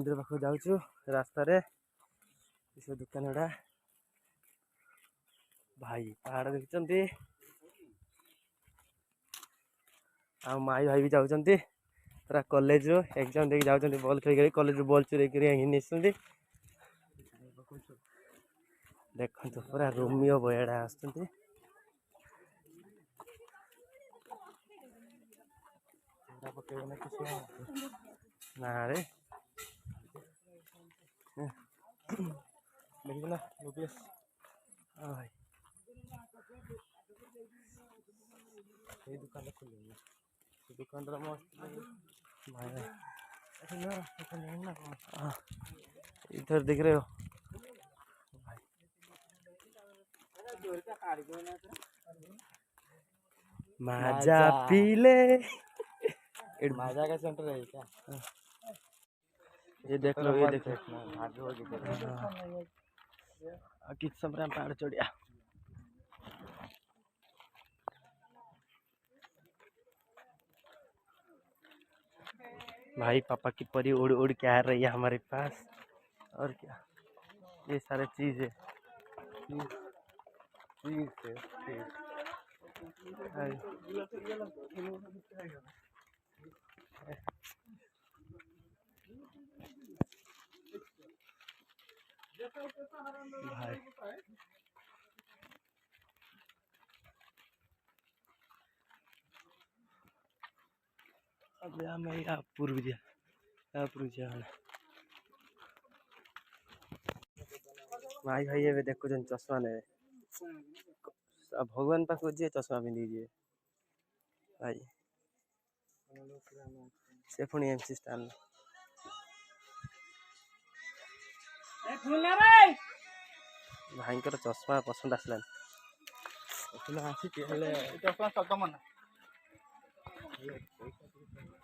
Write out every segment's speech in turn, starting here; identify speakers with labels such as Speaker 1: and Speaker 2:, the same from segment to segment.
Speaker 1: मंदिर पाख जाऊँ रास्तार सब दुकान गुड़ा भाई पहाड़ देखते माई भाई भी जाऊँच पूरा कॉलेज एग्जाम देके जाऊँ बॉल खेल कॉलेज बॉल चुरी नहीं देखो पूरा रोमियो बयाड़ा आसुँच ना रे देखना लोकेश भाई ये दुकान खोल दुकान मस्त भाई इधर दिख रहे हो माजा पीले माजा का सेंटर है क्या? ये देख लो किस समय पहाड़ चढ़िया भाई पापा की परी उड़ उड़ के आ रही है हमारे पास और क्या ये सारे चीज है भाई अब मैं पूर्व भाई भाई ये देखो चश्मा ने भगवान पाख जी चश्मा पिंधि भाई से पुणी एमसी स्टान भाई चश्मा पसंद आसलान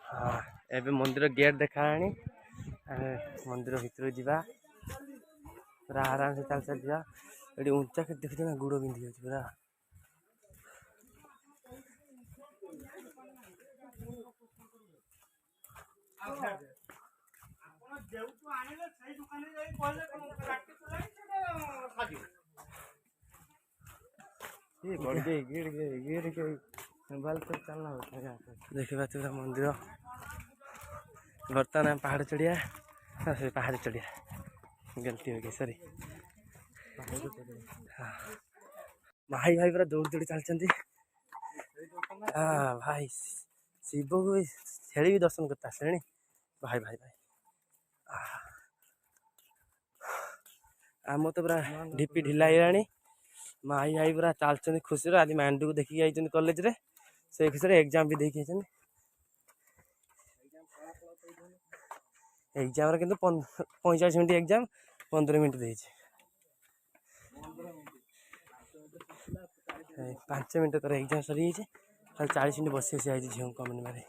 Speaker 1: हाँ एबे मंदिर गेट देखा मंदिर भितर जा पूरा आराम से चल चल जा ये उंचा के देखते ना गुड़ पिंधि पूरा देखा पूरा मंदिर बर्तमान पहाड़ चढ़िया पहाड़ चढ़िया गलती हो गई सॉरी भाई भाई पूरा दौड़ दौड़ी चलती हाँ भाई शिव को भी छेड़ी भी दर्शन करता आसे भाई भाई भाई आम तो पूरा ढीपी ढिला है माई भाई पूरा चलते खुशी आज मांडू को देखिए आई कॉलेज रे से खुशी एग्जाम भी देखिए एग्जाम किंतु 45 मिनट एग्जाम 15 मिनट दे 5 मिनट तर एग्जाम सरी खाली 40 मिनट बस आई झील कमेंट मारे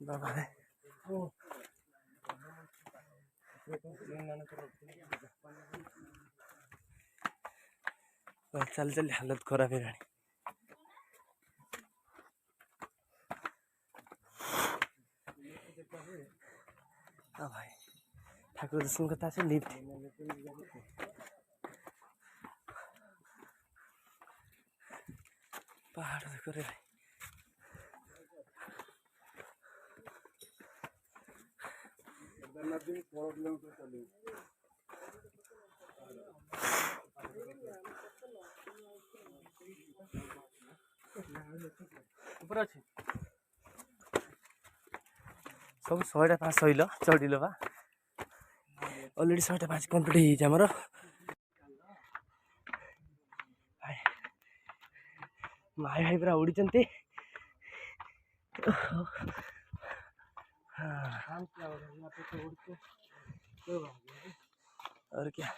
Speaker 1: बाबा चल चल हालत खराब है भाई ठाकुर दर्शन करता है लिफ्ट पहाड़ देखो रे भाई ऊपर अच्छे सब 100टा 5 सहिल चढ़िल बा अलरेडी 100टा 5 कम्प्लीट हो माई भाई पूरा उड़ी और क्या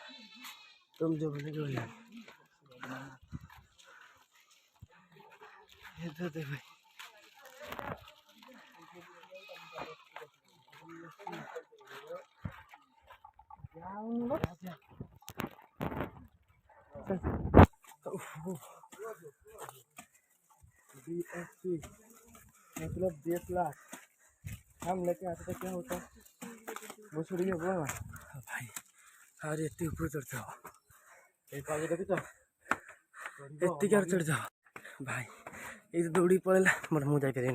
Speaker 1: तुम जो बोले जो इधर देखो
Speaker 2: मतलब 10 लाख हम लेके आते तो क्या होता? वो छोड़िए वो ना
Speaker 1: भाई अरे एत ऊपर चढ़ जाओ
Speaker 2: एक आगे देखी तो
Speaker 1: एत चढ़ जाओ भाई ये तो दौड़ी पड़ेगा मोर मुँह जापारे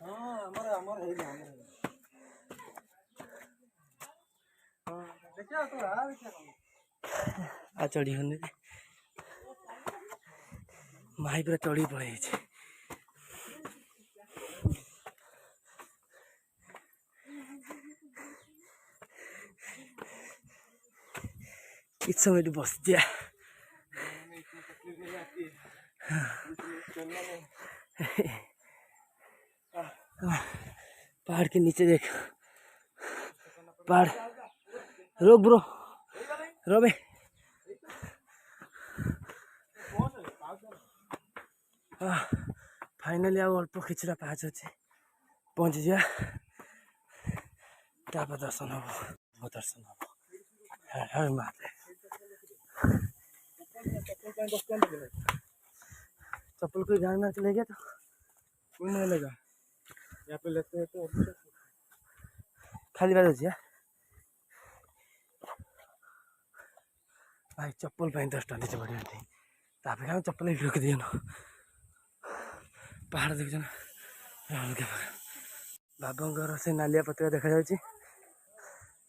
Speaker 2: हाँ हमारे है ना हाँ देखिए तो यार
Speaker 1: आ चढ़ी होने माई पूरा चढ़ी पड़े किस समय बस जा पहाड़ के नीचे देख पहाड़ रोक ब्रो रोबे फाइनली अब अल्प किछटा पाँच अच्छे पहुँच जा तापर दर्शन हम दर्शन हम हर महादेव चप्पल कोई गाड़ी में चले गया तो
Speaker 2: कोई नहीं लगा यहाँ पे लेते हैं तो
Speaker 1: खाली बात अच्छे भाई चप्पल पाई 10 टଙ୍କା दीजिए बढ़िया थी तापर हम चप्पल ही रुक दिए पहाड़ देख बाबा से नालिया पत्र देखा जाए